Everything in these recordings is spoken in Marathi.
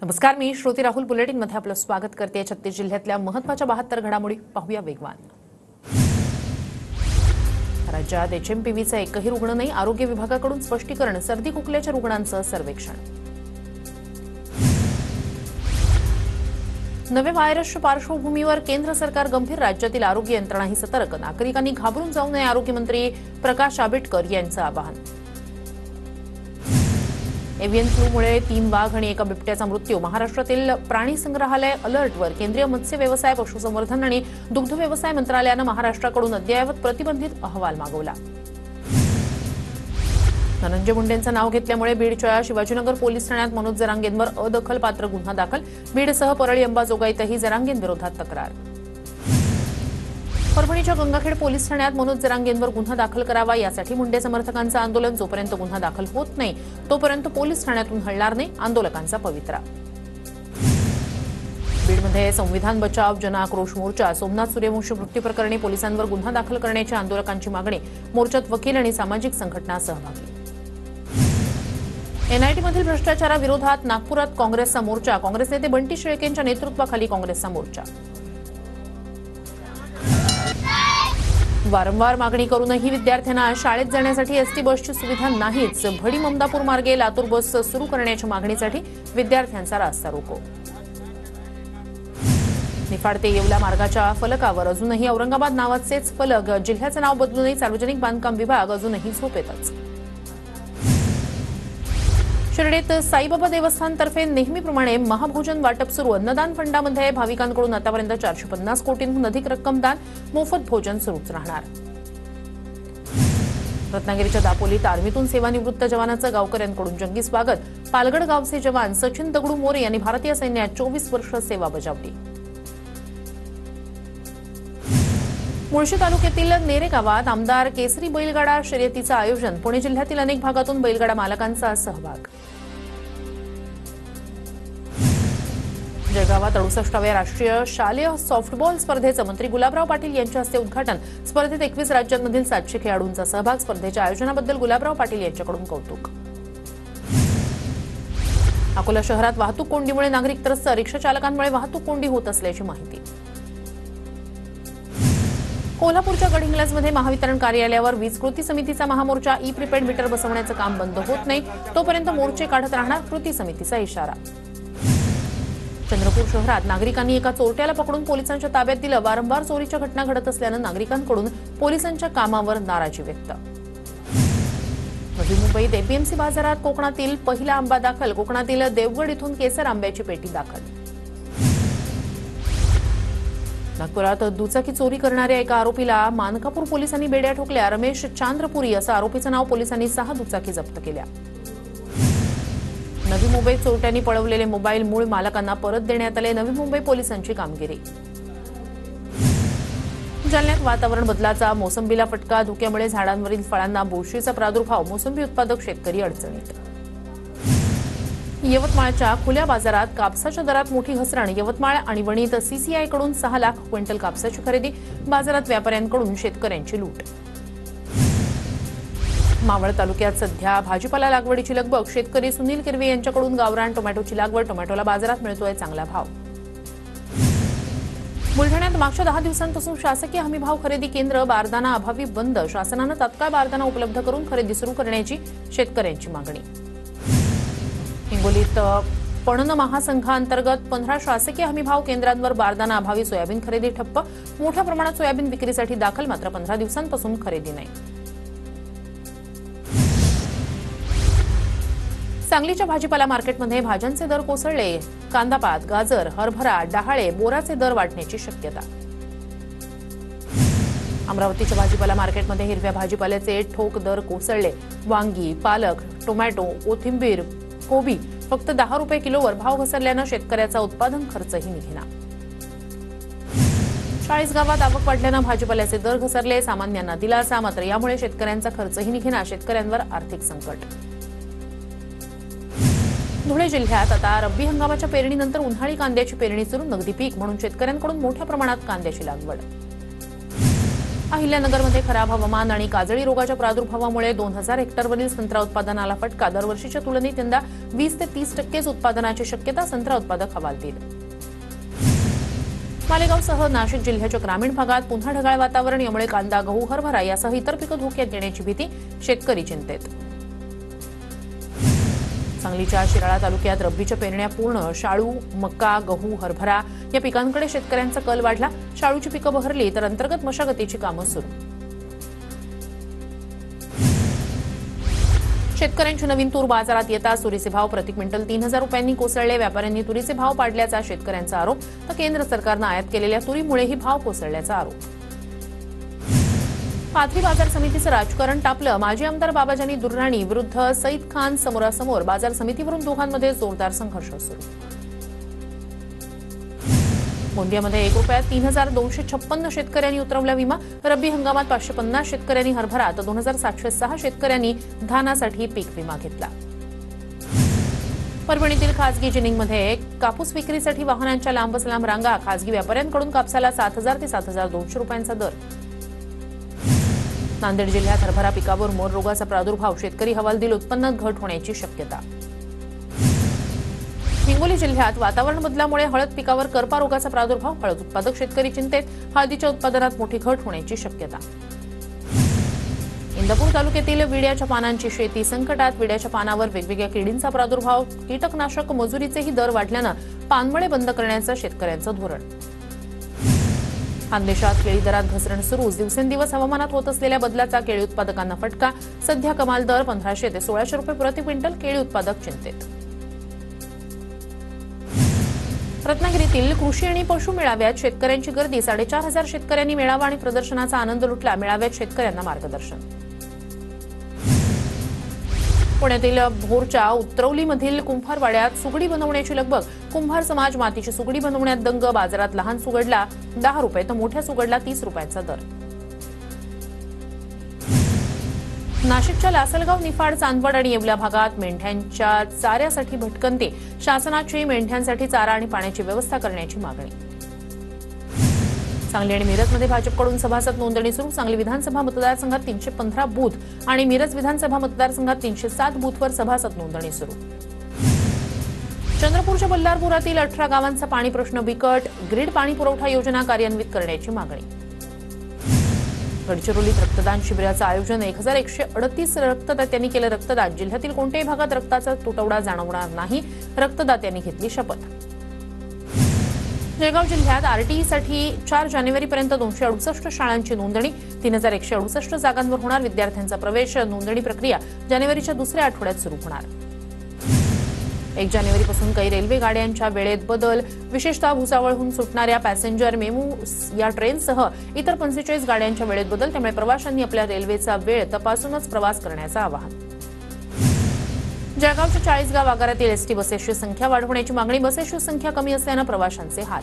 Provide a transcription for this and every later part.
नमस्कार, मी श्रुती राहुल बुलेटिनमध्ये आपलं स्वागत करते। छत्तीस जिल्ह्यातल्या महत्त्वाच्या 72 घडामोडी पाहूया वेगवान। राज्यात एचएमपीव्हीचा एकही रुग्ण नाही, आरोग्य विभागाकडून स्पष्टीकरण। सर्दी खोकल्याच्या रुग्णांचं सर्वेक्षण। नवे व्हायरसच्या पार्श्वभूमीवर केंद्र सरकार गंभीर, राज्यातील आरोग्य यंत्रणाही सतर्क। नागरिकांनी घाबरून जाऊ नये, आरोग्यमंत्री प्रकाश आंबेडकर यांचं आवाहन। एव्हियन फ्लूमुळे 3 वाघ आणि एका बिबट्याचा मृत्यू। महाराष्ट्रातील प्राणी संग्रहालय अलर्टवर। केंद्रीय मत्स्य व्यवसाय, पशुसंवर्धन आणि दुग्ध व्यवसाय मंत्रालयानं महाराष्ट्राकडून अद्ययावत प्रतिबंधित अहवाल मागवला। धनंजय मुंडेंचं नाव घेतल्यामुळे बीडच्या शिवाजीनगर पोलीस ठाण्यात मनोज जरांगेंवर अदखलपात्र गुन्हा दाखल। बीडसह परळी अंबाजोगाईतही जरांगेंविरोधात तक्रार। परभणीच्या गंगाखेड पोलीस ठाण्यात मनोज जरांगेंवर गुन्हा दाखल करावा, यासाठी मुंडे समर्थकांचं आंदोलन। जोपर्यंत गुन्हा दाखल होत नाही तोपर्यंत पोलीस ठाण्यातून हलणार नाही, आंदोलकांचा पवित्रा। बीडमध्ये संविधान बचाव जन आक्रोश मोर्चा। सोमनाथ सूर्यवंशी मृत्यू प्रकरणी पोलिसांवर गुन्हा दाखल करण्याची आंदोलकांची मागणी। मोर्चात वकील आणि सामाजिक संघटना सहभागी। एनआयटीमधील भ्रष्टाचाराविरोधात नागपुरात काँग्रेसचा मोर्चा। काँग्रेस नेते बंटी शेळकेंच्या नेतृत्वाखाली काँग्रेसचा मोर्चा। वारंवार मागणी करूनही विद्यार्थ्यांना शाळेत जाण्यासाठी एसटी बसची सुविधा नाहीच। भडी ममदापूर मार्गे लातूर बस सुरू करण्याच्या मागणीसाठी विद्यार्थ्यांचा रास्ता रोको। निफाड ते येवला मार्गाच्या फलकावर अजूनही औरंगाबाद नावाचेच फलक। जिल्ह्याचं नाव बदलूनही सार्वजनिक बांधकाम विभाग अजूनही झोपेतच। शिर्डीत साईबाबा देवस्थानतर्फे नेहमीप्रमाणे महाभोजन वाटप सुरू। अन्नदान फंडामध्ये भाविकांकडून आतापर्यंत 450 कोटींहून अधिक रक्कम दान। मोफत भोजन सुरूच राहणार। रत्नागिरीच्या दापोलीत आर्मीतून सेवानिवृत्त जवानाचं गावकऱ्यांकडून जंगी स्वागत। पालगड गावचे जवान सचिन दगडू मोरे यांनी भारतीय सैन्यात 24 वर्ष सेवा बजावली। मुळशी तालुक्यातील नेरे गावात आमदार केसरी बैलगाडा शर्यतीचं आयोजन। पुणे जिल्ह्यातील अनेक भागातून बैलगाडा मालकांचा सहभाग। जळगावात 68व्या राष्ट्रीय शालेय सॉफ्टबॉल स्पर्धेचं मंत्री गुलाबराव पाटील यांच्या हस्ते उद्घाटन। स्पर्धेत 21 राज्यांमधील 700 खेळाडूंचा सहभाग। स्पर्धेच्या आयोजनाबद्दल गुलाबराव पाटील यांच्याकडून कौतुक। अकोला शहरात वाहतूक कोंडीमुळे नागरिक त्रस्त। रिक्षा चालकांमुळे वाहतूक कोंडी होत असल्याची माहिती। कोल्हापूरच्या गडहिंग्लजमध्ये महावितरण कार्यालयावर वीज कृती समितीचा महामोर्चा। ई प्रीपेड मीटर बसवण्याचं काम बंद होत नाही तोपर्यंत मोर्चे काढत राहणार, कृती समितीचा इशारा। चंद्रपूर शहरात नागरिकांनी एका चोरट्याला पकडून पोलिसांच्या ताब्यात दिलं। वारंवार चोरीच्या घटना घडत असल्यानं नागरिकांकडून पोलिसांच्या कामावर नाराजी व्यक्त। नवी मुंबईत एपीएमसी बाजारात कोकणातील पहिला आंबा दाखल। कोकणातील देवगड इथून केसर आंब्याची पेटी दाखल। नागपुरात दुचाकी चोरी करणाऱ्या एका आरोपीला मानकापूर पोलिसांनी बेड्या ठोकल्या। रमेश चांद्रपुरी असं आरोपीचं नाव। पोलिसांनी 6 दुचाकी जप्त केल्या। नवी मुंबईत चोरट्यांनी पळवलेले मोबाईल मूळ मालकांना परत देण्यात आले। नवी मुंबई पोलिसांची कामगिरी। जालन्यात वातावरण बदलाचा मोसंबीला फटका। धुक्यामुळे झाडांवरील फळांना बुरशीचा प्रादुर्भाव। मोसंबी उत्पादक शेतकरी अडचणीत। यवतमाळच्या खुल्या बाजारात कापसाच्या दरात मोठी घसरण। यवतमाळ आणि वणीत सीसीआयकडून 6 लाख क्विंटल कापसाची खरेदी। बाजारात व्यापाऱ्यांकडून शेतकऱ्यांची लूट। मावळ तालुक्यात सध्या भाजीपाला लागवडीची लगबग। शेतकरी सुनील किरवे यांच्याकडून गावरान टोमॅटोची लागवड। टोमॅटोला बाजारात मिळतोय चांगला भाव। बुलढाण्यात मागच्या 10 दिवसांपासून शासकीय हमीभाव खरेदी केंद्र बारदाना अभावी बंद। शासनानं तात्काळ बारदाना उपलब्ध करून खरेदी सुरू करण्याची शेतकऱ्यांची मागणी। हिंगोलीत पणन महासंघाअंतर्गत 15 शासकीय हमीभाव केंद्रांवर बारदाना अभावी सोयाबीन खरेदी ठप्प। मोठ्या प्रमाणात सोयाबीन विक्रीसाठी दाखल, मात्र 15 दिवसांपासून खरेदी नाही। सांगलीच्या भाजीपाला मार्केटमध्ये भाज्यांचे दर कोसळले। कांदापात, गाजर, हरभरा, डहाळे, बोराचे दर वाढण्याची शक्यता। अमरावतीच्या भाजीपाला मार्केटमध्ये हिरव्या भाजीपाल्याचे ठोक दर कोसळले। वांगी, पालक, टोमॅटो, कोथिंबीर, कोबी फक्त 10 रुपये किलोवर भाव घसरल्यानं शेतकऱ्याचा उत्पादन खर्चही निघेना। 40 गावात आवक वाढल्यानं भाजीपाल्याचे दर घसरले। सामान्यांना दिलासा, मात्र यामुळे शेतकऱ्यांचा खर्चही निघेना। शेतकऱ्यांवर आर्थिक संकट। धुळे जिल्ह्यात आता रब्बी हंगामाच्या पेरणीनंतर उन्हाळी कांद्याची पेरणी सुरू। नगदी पीक म्हणून शेतकऱ्यांकडून मोठ्या प्रमाणात कांद्याची लागवड। अहिल्यानगरमध्ये खराब हवामान आणि काजळी रोगाच्या प्रादुर्भावामुळे 2000 हेक्टरवरील संत्रा उत्पादनाला फटका. दरवर्षीच्या तुलनेत यंदा 20 ते 30% उत्पादनाची शक्यता संत्रा उत्पादक हवालदिल. मालेगावसह नाशिक जिल्ह्याच्या ग्रामीण भागात पुन्हा ढगाळ वातावरण. यामुळे कांदा, गहू, हरभरा यासह इतर पिकं धोक्यात येण्याची भीती. शेतकरी चिंतेत. सांगलीच्या शिराळा तालुक्यात रब्बीच्या पेरण्या पूर्ण. शाळू, मका, गहू, हरभरा या पिकांकडे शेतकऱ्यांचा कल वाढला. शाळूची पिकं बहरली तर अंतर्गत मशागतीची कामं सुरू. शेतकऱ्यांची नवीन तूर बाजारात येताच तुरीचे भाव प्रति क्विंटल 3000 रुपयांनी कोसळले. व्यापाऱ्यांनी तुरीचे भाव पाडल्याचा शेतकऱ्यांचा आरोप. तर केंद्र सरकारनं आयात केलेल्या तुरीमुळेही भाव कोसळल्याचा आरोप. पाथरी बाजार समितीचं राजकारण तापलं. माजी आमदार बाबाजानी दुर्राणी विरुद्ध सईद खान समोरासमोर. बाजार समितीवरून दोघांमध्ये जोरदार संघर्ष सुरू. गोंदियामध्ये 1 रुपयात 3256 शेतकऱ्यांनी उतरवला विमा. रब्बी हंगामात 550 शेतकऱ्यांनी हरभरा तर 2706 शेतकऱ्यांनी धानासाठी पीक विमा घेतला. परभणीतील खासगी जिनिंगमध्ये कापूस विक्रीसाठी वाहनांच्या लांबच लांब रांगा. खासगी व्यापाऱ्यांकडून कापसाला 7000 ते 7200 रुपयांचा दर. नांदेड जिल्ह्यात हरभरा पिकावर मोर रोगाचा प्रादुर्भाव. शेतकरी हवालदिल. उत्पन्नात घट होण्याची शक्यता. हिंगोली जिल्ह्यात वातावरण बदलामुळे हळद पिकावर करपा रोगाचा प्रादुर्भाव. हळद उत्पादक शेतकरी चिंतेत. हळदीच्या उत्पादनात मोठी घट होण्याची शक्यता. इंदापूर तालुक्यातील विड्याच्या पानांची शेती संकटात. विड्याच्या पानावर वेगवेगळ्या किडींचा प्रादुर्भाव. कीटकनाशक मजुरीचेही दर वाढल्यानं पानमळे बंद करण्याचं शेतकऱ्यांचं धोरण. खानदेशात केळी दरात घसरण सुरूच. दिवसेंदिवस हवामानात होत असलेल्या बदलाचा केळी उत्पादकांना फटका. सध्या कमाल दर 1500 ते 1600 रुपये प्रति क्विंटल. केळी उत्पादक चिंतेत. रत्नागिरीतील कृषी आणि पशु मेळाव्यात शेतकऱ्यांची गर्दी. 4500 शेतकऱ्यांनी मेळावा आणि प्रदर्शनाचा आनंद लुटला. मेळाव्यात शेतकऱ्यांना मार्गदर्शन. पुण्यातील भोरच्या उतरवलीमधील कुंभारवाड्यात सुगडी बनवण्याची लगबग. कुंभार समाज मातीची सुगडी बनवण्यात दंग. बाजारात लहान सुगडला 10 रुपये तर मोठ्या सुगडला 30 रुपयांचा दर. नाशिकच्या लासलगाव, निफाड, चांदवड आणि येवला भागात मेंढ्यांच्या चाऱ्यासाठी भटकंती. शासनाची मेंढ्यांसाठी चारा आणि पाण्याची व्यवस्था करण्याची मागणी. सांगली आणि मिरजमध्ये भाजपकडून सभासद नोंदणी सुरू. सांगली विधानसभा मतदारसंघात 315 बूथ आणि मिरज विधानसभा मतदारसंघात 307 बूथवर सभासद नोंदणी सुरू. चंद्रपूरच्या बल्लारपुरातील 18 गावांचा पाणी प्रश्न बिकट. ग्रीड पाणी पुरवठा योजना कार्यान्वित करण्याची मागणी. गडचिरोलीत रक्तदान शिबिराचं आयोजन. 1138 रक्तदात्यांनी केलं रक्तदान. जिल्ह्यातील कोणत्याही भागात रक्ताचा तुटवडा जाणवणार नाही. रक्तदात्यांनी घेतली शपथ. जळगाव जिल्ह्यात आरटीईसाठी 4 जानेवारीपर्यंत 268 शाळांची नोंदणी. 3168 जागांवर होणार विद्यार्थ्यांचा प्रवेश. नोंदणी प्रक्रिया जानेवारीच्या दुसऱ्या आठवड्यात सुरू होणार. 1 जानेवारीपासून काही रेल्वे गाड्यांच्या वेळेत बदल. विशेषतः भुसावळहून सुटणाऱ्या पॅसेंजर मेमू या ट्रेनसह इतर 45 गाड्यांच्या वेळेत बदल. त्यामुळे प्रवाशांनी आपल्या रेल्वेचा वेळ तपासूनच प्रवास करण्याचं आवाहन. जळगावच्या 40 गाव आगारातील एसटी बसेसची संख्या वाढवण्याची मागणी. बसेसची संख्या कमी असल्यानं प्रवाशांचे हाल.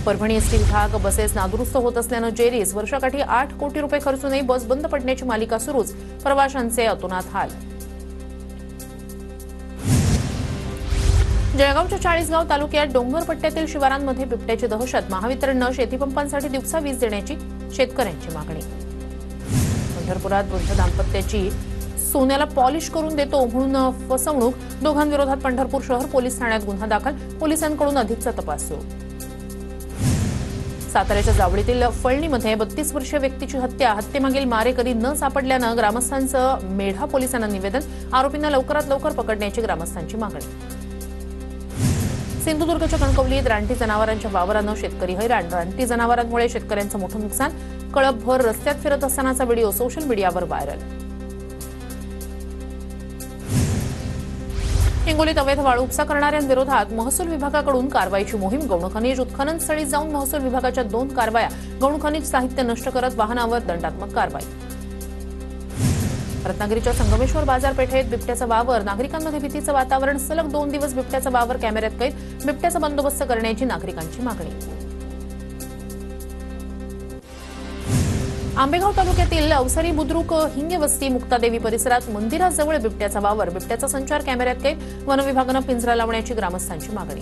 परभणी एसटी विभाग बसेस नादुरुस्त होत असल्यानं जेरीस. वर्षाकाठी 8 कोटी रुपये खर्चूनही बस बंद पडण्याची मालिका सुरूच. प्रवाशांचे अतोनात हाल. जळगावच्या 40गाव तालुक्यात डोंगरपट्ट्यातील शिवारांमध्ये बिबट्याची दहशत. महावितरणनं शेतीपंपांसाठी दिवसा वीज देण्याची शेतकऱ्यांची मागणी. पंढरपुरात वृद्ध दाम्पत्याची सोन्याला पॉलिश करून देतो म्हणून फसवणूक. दोघांविरोधात पंढरपूर शहर पोलीस ठाण्यात गुन्हा दाखल. पोलिसांकडून अधिकचा तपास सुरू. साताऱ्याच्या जावळीतील फळणीमध्ये 32 वर्षीय व्यक्तीची हत्या. हत्येमागील मारेकरी न सापडल्यानं ग्रामस्थांचं मेढा पोलिसांना निवेदन. आरोपींना लवकरात लवकर पकडण्याची ग्रामस्थांची मागणी. सिंधुदुर्गच्या कणकवलीत रानटी जनावरांच्या वावरानं शेतकरी हैराण. रानटी जनावरांमुळे शेतकऱ्यांचं मोठं नुकसान. कळपभर रस्त्यात फिरत असतानाचा व्हिडिओ सोशल मीडियावर व्हायरल. हिंगोलीत अवैध वाळू उपसा करणाऱ्यांविरोधात महसूल विभागाकडून कारवाईची मोहीम. गौण खनिज उत्खनन स्थळी जाऊन महसूल विभागाच्या 2 कारवाया. गौण खनिज साहित्य नष्ट करत वाहनावर दंडात्मक कारवाई. रत्नागिरीच्या संगमेश्वर बाजारपेठेत बिबट्याचा वावर. नागरिकांमध्ये भीतीचं वातावरण. सलग 2 दिवस बिबट्याचा वावर कॅमेऱ्यात कैद. बिबट्याचा बंदोबस्त करण्याची नागरिकांची मागणी. आंबेगाव तालुक्यातील अवसरी बुद्रुक हिंगेवस्ती मुक्तादेवी परिसरात मंदिराजवळ बिबट्याचा वावर. बिबट्याचा संचार कॅमेऱ्यात कैद. वन विभागानं पिंजरा लावण्याची ग्रामस्थांची मागणी.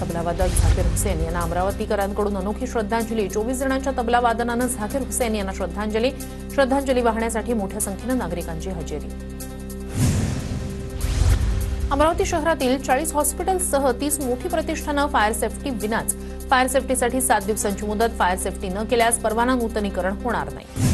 तबलावादक झाकीर हुसेन यांना अमरावतीकरांकडून अनोखी श्रद्धांजली. 24 जणांच्या तबला वादनानं झाकीर हुसेन यांना श्रद्धांजली वाहण्यासाठी मोठ्या संख्येनं नागरिकांची हजेरी. अमरावती शहरातील 40 हॉस्पिटल्ससह 30 मोठी प्रतिष्ठानं फायर सेफ्टी विनाच फायर सेफ्टीसाठी 7 दिवसांची मुदत. फायर सेफ्टी न केल्यास परवाना नूतनीकरण होणार नाही.